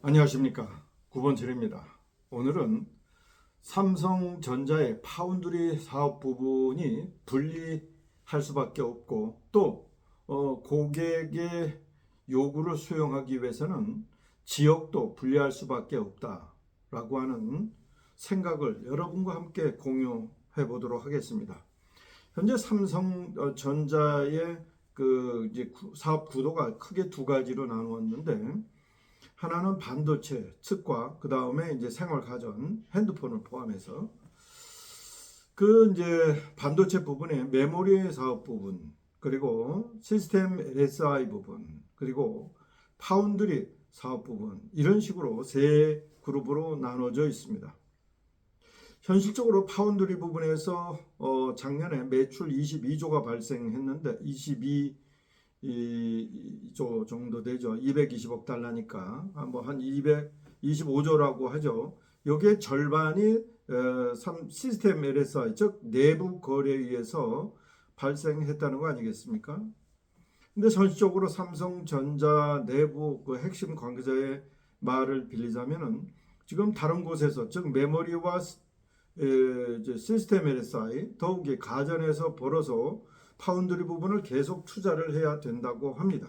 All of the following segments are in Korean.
안녕하십니까. 9번째입니다. 오늘은 삼성전자의 파운드리 사업 부분이 분리할 수밖에 없고 또 고객의 요구를 수용하기 위해서는 지역도 분리할 수밖에 없다라고 하는 생각을 여러분과 함께 공유해 보도록 하겠습니다. 현재 삼성전자의 이제 사업 구도가 크게 두 가지로 나누었는데, 하나는 반도체 측과 그 다음에 이제 생활가전, 핸드폰을 포함해서 이제 반도체 부분에 메모리 사업 부분, 그리고 시스템 SI 부분, 그리고 파운드리 사업 부분, 이런 식으로 세 그룹으로 나눠져 있습니다. 현실적으로 파운드리 부분에서 작년에 매출 22조가 발생했는데 22조 정도 되죠. 220억 달러니까 한 225조라고 하죠. 여기에 절반이 시스템 LSI, 즉 내부 거래에 의해서 발생했다는 거 아니겠습니까? 근데 현실적으로 삼성전자 내부 핵심 관계자의 말을 빌리자면은 지금 다른 곳에서, 즉 메모리와 이제 시스템 LSI, 더욱이 가전에서 벌어서 파운드리 부분을 계속 투자를 해야 된다고 합니다.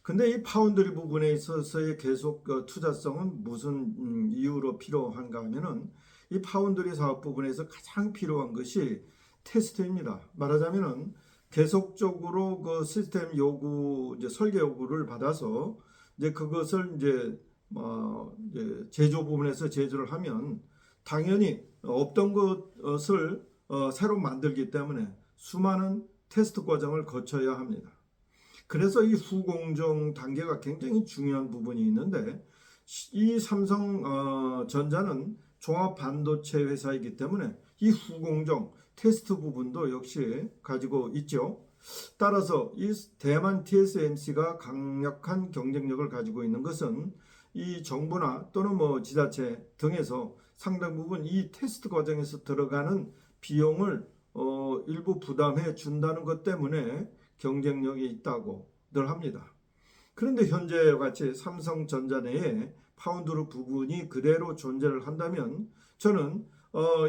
근데 이 파운드리 부분에 있어서의 계속 투자성은 무슨 이유로 필요한가 하면은 이 파운드리 사업 부분에서 가장 필요한 것이 테스트입니다. 말하자면은 계속적으로 그 시스템 요구, 이제 설계 요구를 받아서 이제 그것을 이제 제조 부분에서 제조를 하면 당연히 없던 것을 새로 만들기 때문에 수많은 테스트 과정을 거쳐야 합니다. 그래서 이 후공정 단계가 굉장히 중요한 부분이 있는데, 이 삼성전자는 종합 반도체 회사이기 때문에 이 후공정 테스트 부분도 역시 가지고 있죠. 따라서 이 대만 TSMC가 강력한 경쟁력을 가지고 있는 것은 이 정부나 또는 지자체 등에서 상당 부분 이 테스트 과정에서 들어가는 비용을 일부 부담해 준다는 것 때문에 경쟁력이 있다고들 합니다. 그런데 현재와 같이 삼성전자 내에 파운드리 부분이 그대로 존재를 한다면 저는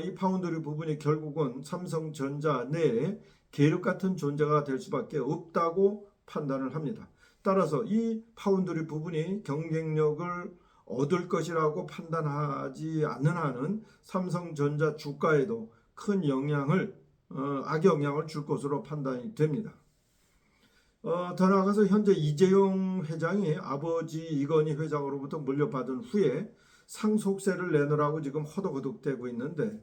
이 파운드리 부분이 결국은 삼성전자 내에 계륵 같은 존재가 될 수밖에 없다고 판단을 합니다. 따라서 이 파운드리 부분이 경쟁력을 얻을 것이라고 판단하지 않는 한은 삼성전자 주가에도 큰 악영향을 줄 것으로 판단이 됩니다. 더 나아가서 현재 이재용 회장이 아버지 이건희 회장으로부터 물려받은 후에 상속세를 내놓으라고 지금 허덕허덕대고 있는데,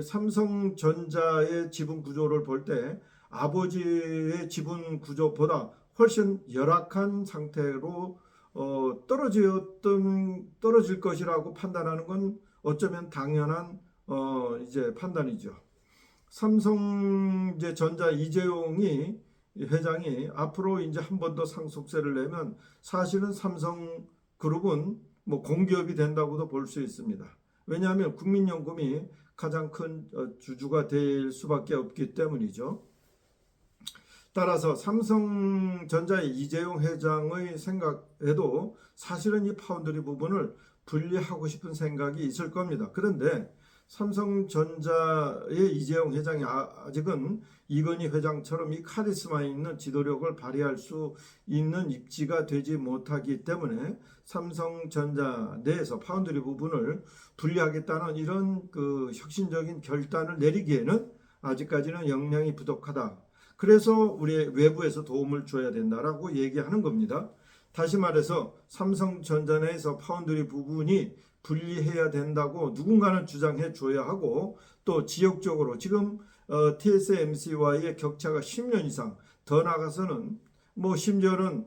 삼성전자의 지분 구조를 볼 때 아버지의 지분 구조보다 훨씬 열악한 상태로 떨어질 것이라고 판단하는 건 어쩌면 당연한 이제 판단이죠. 삼성전자 이재용이 회장이 앞으로 이제 한 번 더 상속세를 내면 사실은 삼성그룹은 공기업이 된다고도 볼 수 있습니다. 왜냐하면 국민연금이 가장 큰 주주가 될 수밖에 없기 때문이죠. 따라서 삼성전자의 이재용 회장의 생각에도 사실은 이 파운드리 부분을 분리하고 싶은 생각이 있을 겁니다. 그런데 삼성전자의 이재용 회장이 아직은 이건희 회장처럼 이 카리스마 있는 지도력을 발휘할 수 있는 입지가 되지 못하기 때문에 삼성전자 내에서 파운드리 부분을 분리하겠다는 이런 혁신적인 결단을 내리기에는 아직까지는 역량이 부족하다. 그래서 우리 외부에서 도움을 줘야 된다라고 얘기하는 겁니다. 다시 말해서 삼성전자 내에서 파운드리 부분이 분리해야 된다고 누군가는 주장해 줘야 하고, 또 지역적으로 지금 TSMC와의 격차가 10년 이상, 더 나아가서는 심지어는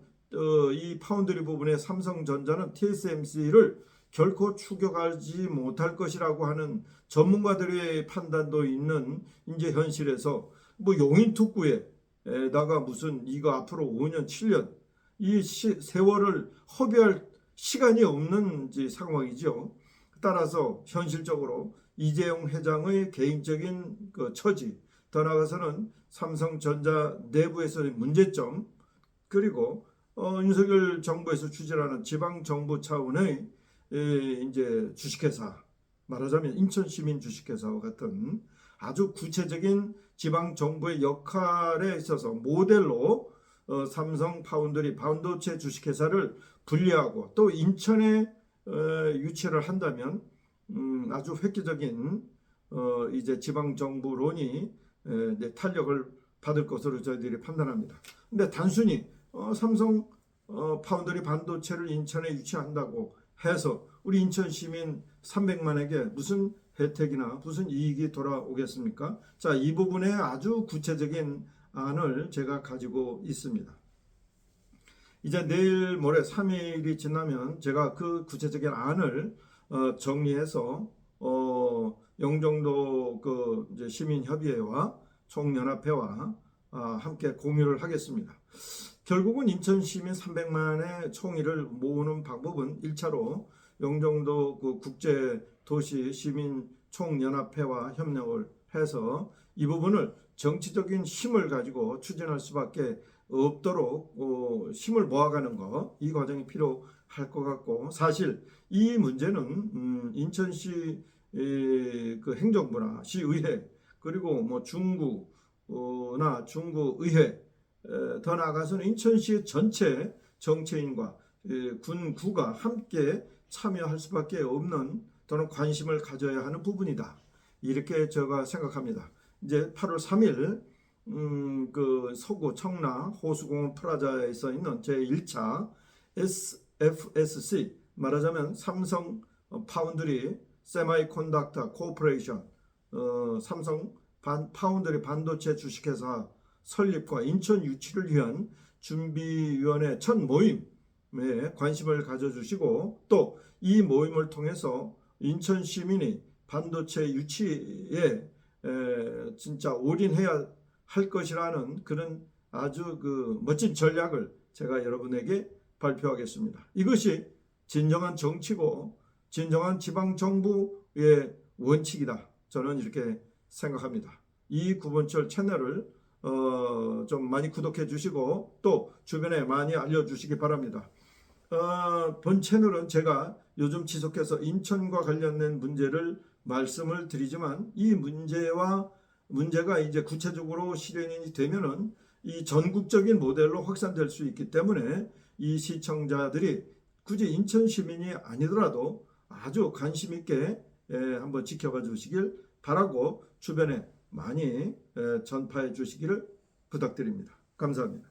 이 파운드리 부분에 삼성전자는 TSMC를 결코 추격하지 못할 것이라고 하는 전문가들의 판단도 있는 이제 현실에서 용인특구에다가 무슨 이거 앞으로 5년 7년 이 세월을 허비할 시간이 없는 상황이죠. 따라서 현실적으로 이재용 회장의 개인적인 처지, 더 나아가서는 삼성전자 내부에서의 문제점, 그리고 윤석열 정부에서 추진하는 지방 정부 차원의 이제 주식회사, 말하자면 인천시민 주식회사와 같은 아주 구체적인 지방 정부의 역할에 있어서 모델로 삼성 파운드리 반도체 주식회사를 분리하고 또 인천에 유치를 한다면 아주 획기적인 이제 지방 정부론이 탄력을 받을 것으로 저희들이 판단합니다. 근데 단순히 삼성 파운드리 반도체를 인천에 유치한다고 해서 우리 인천 시민 300만에게 무슨 혜택이나 무슨 이익이 돌아오겠습니까? 자, 이 부분에 아주 구체적인 안을 제가 가지고 있습니다. 이제 내일 모레 3일이 지나면 제가 그 구체적인 안을 정리해서 영종도 그 이제 시민협의회와 총연합회와 함께 공유를 하겠습니다. 결국은 인천 시민 300만의 총의를 모으는 방법은 1차로 영종도 그 국제도시 시민 총연합회와 협력을 해서 이 부분을 정치적인 힘을 가지고 추진할 수밖에 없도록 힘을 모아가는 거, 이 과정이 필요할 것 같고, 사실 이 문제는 인천시 그 행정부나 시의회 그리고 뭐 중구나 중구의회 더 나아가서는 인천시 전체 정치인과 군구가 함께 참여할 수밖에 없는 또는 관심을 가져야 하는 부분이다. 이렇게 제가 생각합니다. 이제 8월 3일 그 서구 청라 호수공원 프라자에서 있는 제1차 SFSC, 말하자면 삼성 파운드리 세마이컨덕터 코퍼레이션 삼성 파운드리 반도체 주식회사 설립과 인천 유치를 위한 준비위원회 첫 모임에 관심을 가져주시고 또 이 모임을 통해서 인천 시민이 반도체 유치에 진짜 올인해야 할 것이라는 그런 아주 그 멋진 전략을 제가 여러분에게 발표하겠습니다. 이것이 진정한 정치고 진정한 지방정부의 원칙이다. 저는 이렇게 생각합니다. 이 구본철 채널을 좀 많이 구독해 주시고 또 주변에 많이 알려주시기 바랍니다. 본 채널은 제가 요즘 지속해서 인천과 관련된 문제를 말씀을 드리지만 이 문제가 이제 구체적으로 실현이 되면은 이 전국적인 모델로 확산될 수 있기 때문에 이 시청자들이 굳이 인천 시민이 아니더라도 아주 관심 있게 한번 지켜봐 주시길 바라고 주변에 많이 전파해 주시기를 부탁드립니다. 감사합니다.